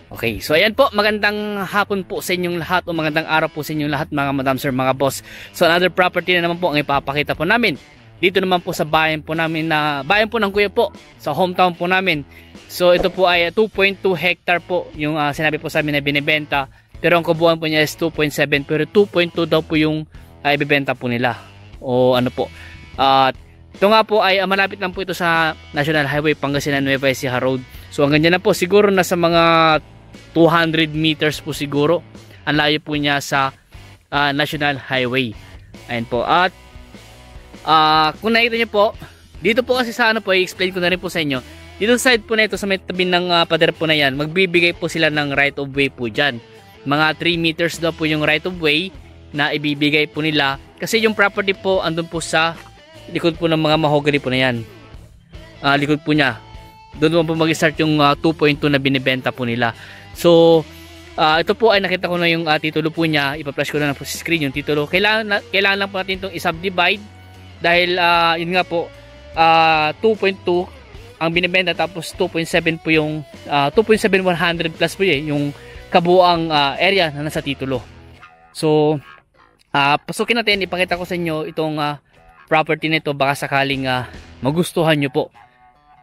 Okay, so ayan po, magandang hapon po sa inyong lahat o magandang araw po sa inyong lahat mga madam sir, mga boss. So another property na naman po ang ipapakita po namin. Dito naman po sa bayan po namin na bayan po ng kuya po, sa hometown po namin. So ito po ay 2.2 hectare po yung sinabi po sa amin na binibenta. Pero ang kabuuan po niya is 2.7 pero 2.2 daw po yung ibebenta po nila. O ano po. Ito nga po ay malapit lang po ito sa National Highway Pangasinan Nueva Ecija Road. So hanggang dyan na po siguro nasa mga 200 meters po siguro ang layo po niya sa National Highway. Ayan po. At kung nakita niyo po, dito po kasi sa ano po, i-explain ko na rin po sa inyo. Dito sa side po na ito, sa may tabi ng pader po na yan, magbibigay po sila ng right of way po dyan. Mga 3 meters daw po yung right of way na ibibigay po nila. Kasi yung property po andun po sa likod po ng mga mahogany po na yan. Likod po niya. Doon po mag-start yung 2.2 na binibenta po nila. So, ito po ay nakita ko na yung titulo po niya. Ipa-flash ko na po sa screen yung titulo. Kailangan lang po natin itong i-subdivide. Dahil, yun nga po, 2.2 ang binibenta. Tapos 2.7 po yung, 2.7100 plus po yung kabuang area na nasa titulo. So, pasukin natin. Ipakita ko sa inyo itong property nito. Baka sakaling magustuhan nyo po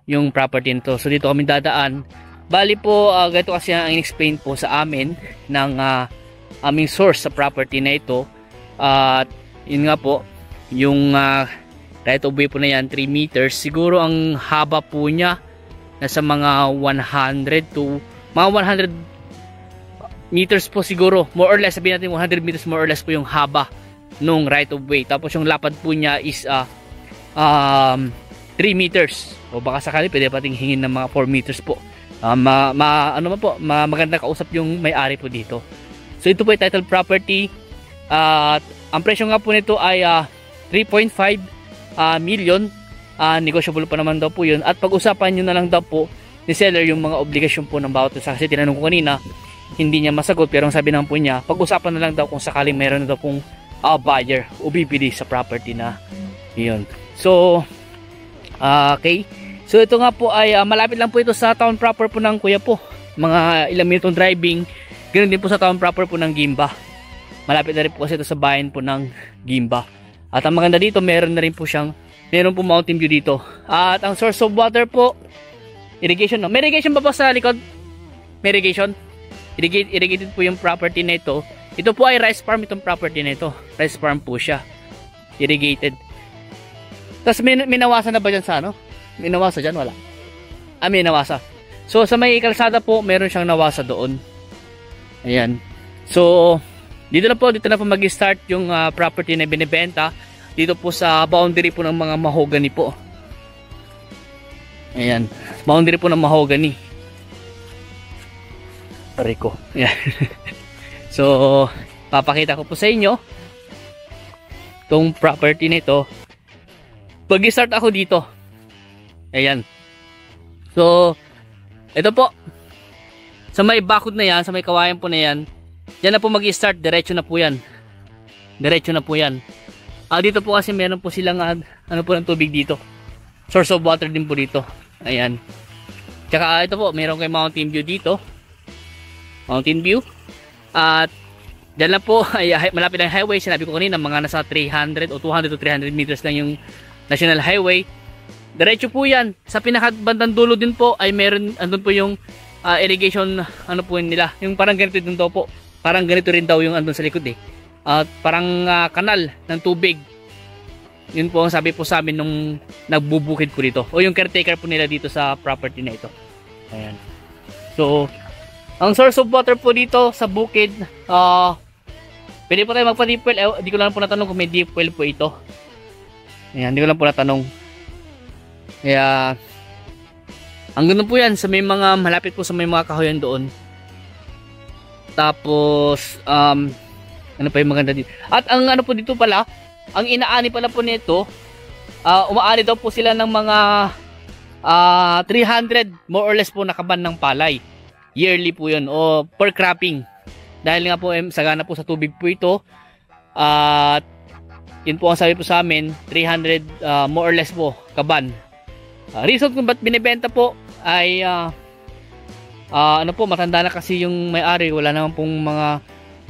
yung property nito. So, dito kami dadaan. Bali po, ganito kasi ang in-explain po sa amin ng aming source sa property na ito. At yun nga po, yung right of way po na yan, 3 meters. Siguro ang haba po niya nasa mga 100 to mga 100 meters po siguro. More or less, sabihin natin 100 meters more or less po yung haba nung right of way. Tapos yung lapad po niya is 3 meters. O baka sakali pwede pating hingin ng mga 4 meters po. Maganda kausap yung may-ari po dito. So ito po ay title property. Ang presyo nga po nito ay 3.5 million. Negotiable pa naman daw po yun. At pag-usapan nyo na lang daw po ni seller yung mga obligasyon po ng bawat isa. Kasi tinanong ko kanina, hindi niya masagot. Pero ang sabi naman po niya, pag-usapan na lang daw kung sakaling mayroon na daw pong buyer o bibili sa property na yun. So, okay. So ito nga po ay malapit lang po ito sa town proper po ng kuya po. Mga ilang minutong driving. Ganoon din po sa town proper po ng Gimba. Malapit na rin po kasi ito sa bayan po ng Gimba. At ang maganda dito, meron na rin po po mountain view dito. At ang source of water po, irrigation. No? May irrigation ba po sa likod? May irrigation? Irrigated po yung property na ito. Ito po ay rice farm itong property na ito. Rice farm po siya. Irrigated. Tapos may nawasan na ba dyan sa ano? May nawasa dyan? Wala. May nawasa. So sa may kalsada po, meron siyang nawasa doon. Ayan. So dito na po mag-start yung property na binibenta. Dito po sa boundary po ng mga mahogany po. Ayan. Boundary po ng mahogany. Rico. Ayan. So papakita ko po sa inyo itong property nito. Pag-start ako dito. Ayan. So, ito po. Sa may bakod na yan, sa may kawayan po na yan, yan na po mag-start. Diretso na po yan. Diretso na po yan. Dito po kasi meron po silang ano po ng tubig dito. Source of water din po dito. Ayan. Tsaka ito po, meron kay mountain view dito. Mountain view. At dyan lang po, ay malapit lang highway. Sinabi ko kanina, mga nasa 300 o 200 to 300 meters lang yung National Highway. Diretso po yan. Sa pinakabandang dulo din po ay meron, andun po yung irrigation, ano po nila. Yung parang ganito din daw po. Parang ganito rin daw yung andun sa likod eh. Parang kanal ng tubig. Yun po ang sabi po sa amin nung nagbubukid po dito. O yung caretaker po nila dito sa property na ito. Ayan. So, ang source of water po dito sa bukid, pwede po tayo magpa-deep well. Di ko lang po natanong kung may deep well po ito. Ayan, di ko lang po natanong. Kaya ang ganda po yan sa may mga malapit po sa may mga kahoyan doon. Tapos ano pa yung maganda dito. At ang ano po dito pala, ang inaani pala po nito, umaani daw po sila ng mga 300 more or less po nakaban ng palay. Yearly po yun o per cropping. Dahil nga po sagana po sa tubig po ito. At yun po ang sabi po sa amin, 300 more or less po kaban. Reason kung ba't binibenta po ay ano po, matanda na kasi yung may-ari, wala naman pong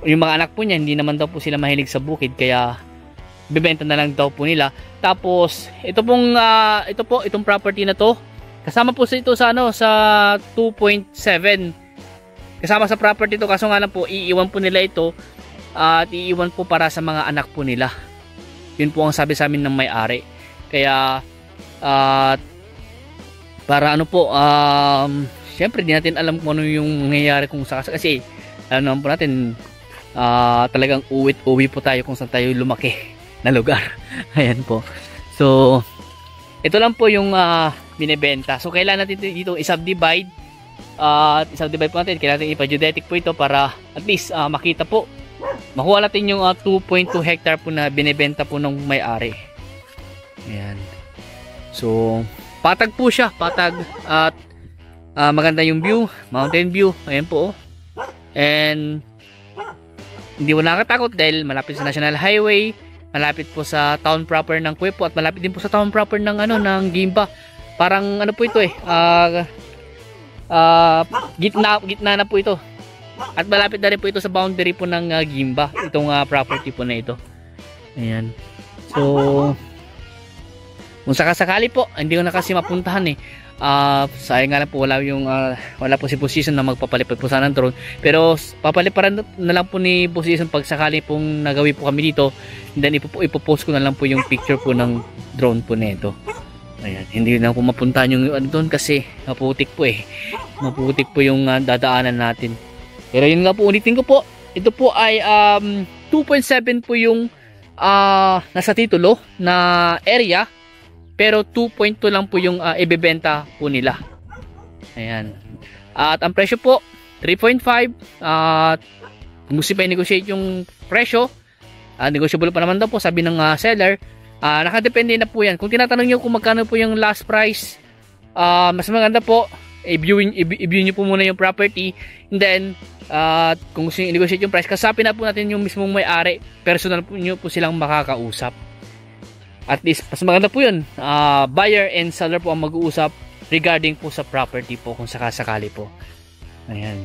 yung mga anak po niya, hindi naman daw po sila mahilig sa bukid, kaya bibenta na lang daw po nila. Tapos itong property na to, kasama po ito sa sa 2.7, kasama sa property to, kaso nga lang po iiwan po nila ito at iiwan po para sa mga anak po nila. Yun po ang sabi sa amin ng may-ari. Kaya para ano po, syempre di natin alam kung ano yung mangyayari kung kasi alam naman po natin, talagang uwi po tayo kung saan tayo lumaki na lugar. Ayan po. So ito lang po yung binibenta. So kailangan natin dito i-subdivide, at i-subdivide po natin, kailangan natin ipa-geodetic po ito para at least makita po, makuha natin yung 2.2 hectare po na binibenta po ng may-ari. Ayan. So patag po siya, patag, at maganda yung view, mountain view. Ayan po. And hindi mo nakakatakot dahil malapit sa National Highway, malapit po sa town proper ng Quiapo, at malapit din po sa town proper ng ng Gimba. Parang ano po ito gitna na po ito. At malapit na rin po ito sa boundary po ng Gimba, itong property po na ito. Ayan. So kung sakasakali po, hindi ko na kasi mapuntahan sayang nga lang po, wala po si Boss na magpapalipad po sana ng drone. Pero papaliparan na lang po ni Boss pag sakali pong nagawi po kami dito, and then ipopost ko na lang po yung picture po ng drone po nito. Ayan, hindi na po mapuntahan yung doon kasi maputik po maputik po yung dadaanan natin. Pero yun nga po, ulitin ko po, ito po ay 2.7 po yung nasa titulo na area, pero 2.2 lang po yung ibebenta po nila. Ayan. At ang presyo po 3.5. Gusto pa i-negotiate yung presyo, negotiable pa naman daw po, sabi ng seller. Nakadepende na po yan. Kung tinatanong nyo kung magkano po yung last price, mas maganda po i-view nyo po muna yung property, and then kung gusto nyo i-negotiate yung price, kasapin na po natin yung mismong may-ari, personal po nyo po silang makakausap. At least mas maganda po yun, buyer and seller po ang mag-uusap regarding po sa property po kung sakasakali po. Ayan.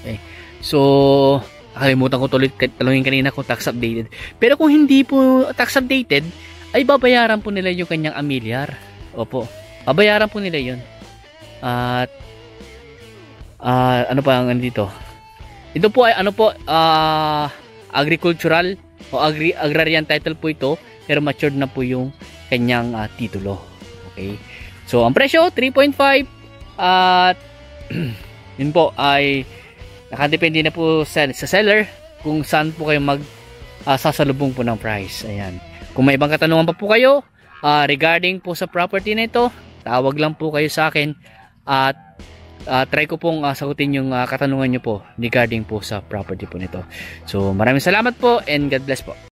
Okay. So nakalimutan ko tuloy talungin kanina kung tax updated, pero kung hindi po tax updated ay babayaran po nila yung kanyang amilyar. Opo, babayaran po nila yun. At ano pa ang dito, ito po ay agricultural o agrarian title po ito, pero matured na po yung kanyang titulo. Okay, so ang presyo 3.5, at yun po ay nakadepende na po sa seller kung saan po kayo sasalubong po ng price. Ayan. Kung may ibang katanungan pa po kayo regarding po sa property na ito, tawag lang po kayo sa akin at try ko pong sagutin yung katanungan nyo po regarding po sa property po nito. So maraming salamat po and God bless po.